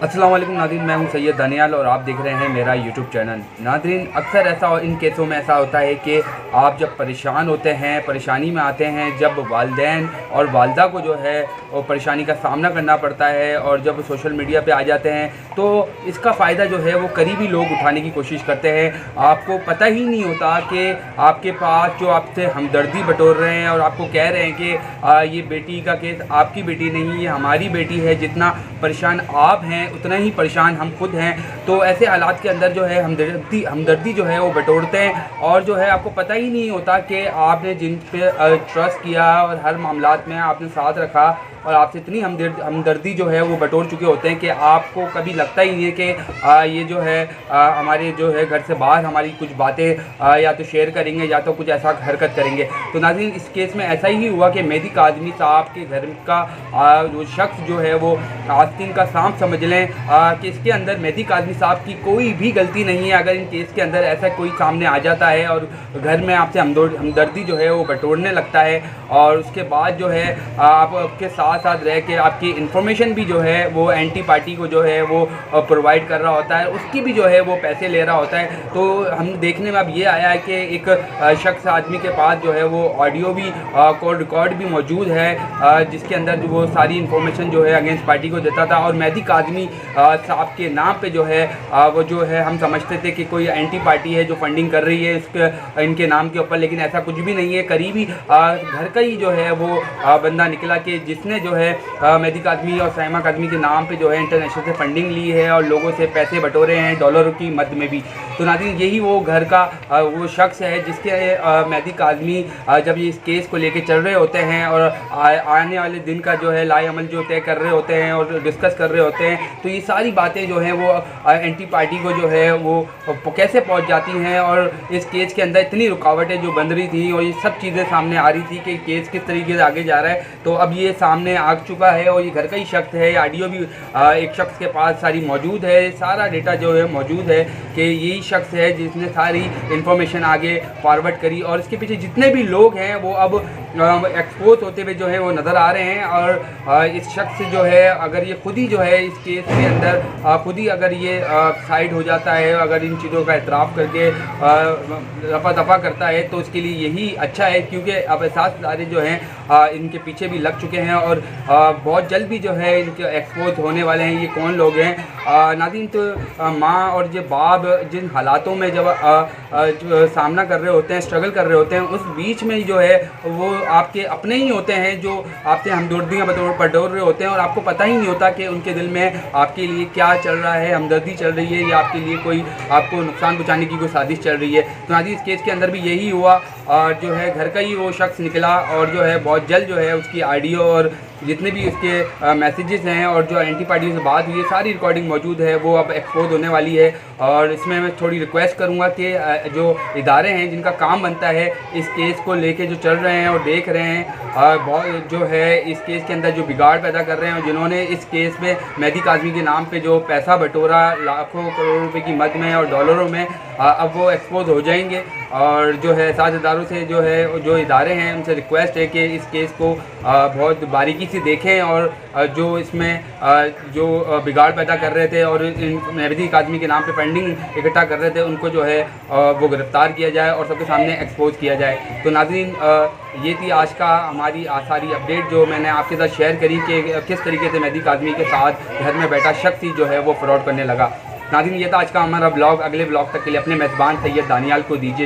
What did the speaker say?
अस्सलाम वालेकुम नाज़रीन, मैं हूं सैयद दानियाल और आप देख रहे हैं मेरा यूट्यूब चैनल। नाज़रीन, अक्सर ऐसा इन केसों में ऐसा होता है कि आप जब परेशान होते हैं, परेशानी में आते हैं, जब वालिदैन और वालिदा को जो है वो परेशानी का सामना करना पड़ता है और जब सोशल मीडिया पे आ जाते हैं तो इसका फ़ायदा जो है वो करीबी लोग उठाने की कोशिश करते हैं। आपको पता ही नहीं होता कि आपके पास जो आपसे हमदर्दी बटोर रहे हैं और आपको कह रहे हैं कि ये बेटी का केस आपकी बेटी नहीं, ये हमारी बेटी है, जितना परेशान आप हैं उतना ही परेशान हम खुद हैं। तो ऐसे हालात के अंदर जो है हमदर्दी जो है वो बटोरते हैं और जो है आपको पता ही नहीं होता कि आपने जिन पे ट्रस्ट किया और हर मामलात में आपने साथ रखा और आपसे इतनी हमदर्दी जो है वो बटोर चुके होते हैं कि आपको कभी लगता ही नहीं है कि ये जो है हमारे जो है घर से बाहर हमारी कुछ बातें या तो शेयर करेंगे या तो कुछ ऐसा हरकत करेंगे। तो नाज़रीन, इस केस में ऐसा ही हुआ कि मेहदी काज़मी साहब के घर का जो शख्स जो है वो आस्तीन का सांप समझ लें कि इसके अंदर मेहदी काज़मी साहब की कोई भी गलती नहीं है। अगर इन केस के अंदर ऐसा कोई सामने आ जाता है और घर में आपसे हमदर्दी जो है वो बटोरने लगता है और उसके बाद जो है आपके साथ रह के आपकी इन्फॉर्मेशन भी जो है वो एंटी पार्टी को जो है वो प्रोवाइड कर रहा होता है, उसकी भी जो है वो पैसे ले रहा होता है। तो हम देखने में अब ये आया है कि एक शख्स आदमी के पास जो है वो ऑडियो भी कॉल रिकॉर्ड भी मौजूद है जिसके अंदर जो वो सारी इन्फॉर्मेशन जो है अगेंस्ट पार्टी को देता था और मेहदी काज़मी साहब के नाम पे जो है वो जो है हम समझते थे कि कोई एंटी पार्टी है जो फंडिंग कर रही है इसके इनके नाम के ऊपर, लेकिन ऐसा कुछ भी नहीं है। करीबी घर का ही जो है वो बंदा निकला कि जिसने जो है मेहदी काज़मी और साइमा काज़मी के नाम पे जो है इंटरनेशनल से फंडिंग ली है और लोगों से पैसे बटोरे हैं डॉलरों की मद में भी। तो नाज़रीन, यही वो घर का वो शख्स है जिसके मेहदी काज़मी जब ये इस केस को लेके चल रहे होते हैं और आने वाले दिन का जो है लाए अमल जो तय कर रहे होते हैं और डिस्कस कर रहे होते हैं, तो ये सारी बातें जो हैं वो एंटी पार्टी को जो है वो कैसे पहुंच जाती हैं और इस केस के अंदर इतनी रुकावटें जो बन रही थी और ये सब चीज़ें सामने आ रही थी कि केस किस तरीके से आगे जा रहा है। तो अब ये सामने आ चुका है और ये घर का ही शख्स है, ऑडियो भी एक शख्स के पास सारी मौजूद है, सारा डेटा जो है मौजूद है कि यही शख्स है जिसने सारी इन्फॉर्मेशन आगे फॉरवर्ड करी और इसके पीछे जितने भी लोग हैं वो अब एक्सपोज होते हुए जो है वो नज़र आ रहे हैं। और इस शख्स जो है अगर ये खुद ही जो है इस केस के अंदर खुद ही अगर ये साइड हो जाता है, अगर इन चीज़ों का एतराफ़ करके रफा दफा करता है तो उसके लिए यही अच्छा है, क्योंकि अब एहसास सारे जो हैं इनके पीछे भी लग चुके हैं और बहुत जल्द भी जो है इनके एक्सपोज होने वाले हैं ये कौन लोग हैं। नाज़रीन, तो माँ और ये बाप जिन हालातों में जब सामना कर रहे होते हैं, स्ट्रगल कर रहे होते हैं, उस बीच में जो है वो आपके अपने ही होते हैं जो आपसे हमदर्दियाँ बटोर रहे होते हैं और आपको पता ही नहीं होता कि उनके दिल में आपके लिए क्या चल रहा है, हमदर्दी चल रही है या आपके लिए कोई आपको नुकसान पहुँचाने की कोई साजिश चल रही है। तो नाज़रीन, इस केस के अंदर भी यही हुआ और जो है घर का ही वो शख्स निकला और जो है बहुत जल्द जो है उसकी ऑडियो और जितने भी उसके मैसेजेस हैं और जो एंटी पार्टी से बात हुई है सारी रिकॉर्डिंग मौजूद है, वो अब एक्सपोज होने वाली है। और इसमें मैं थोड़ी रिक्वेस्ट करूंगा कि जो इदारे हैं जिनका काम बनता है इस केस को लेके जो चल रहे हैं और देख रहे हैं बहुत जो है इस केस के अंदर जो बिगाड़ पैदा कर रहे हैं और जिन्होंने इस केस में मेहदी काज़मी के नाम पे जो पैसा बटोरा लाखों करोड़ रुपए की मद में और डॉलरों में, अब वो एक्सपोज हो जाएंगे। और जो है साथ इदारों से जो है जो इदारे हैं उनसे रिक्वेस्ट है कि इस केस को बहुत बारीकी से देखें और जो इसमें जो बिगाड़ पैदा कर रहे थे और इन मेहदी काज़मी के नाम पे फंडिंग इकट्ठा कर रहे थे उनको जो है वो गिरफ़्तार किया जाए और सबके सामने एक्सपोज किया जाए। तो नाज़रीन, ये थी आज का हमारी सारी अपडेट जो मैंने आपके साथ शेयर करी कि किस तरीके से मेहदी काज़मी के साथ घर में बैठा शख्स ही जो है वो फ्रॉड करने लगा। नाज़रीन, ये था आज का हमारा ब्लॉग। अगले ब्लॉग तक के लिए अपने मेज़बान सैयद दानियाल को दीजिए।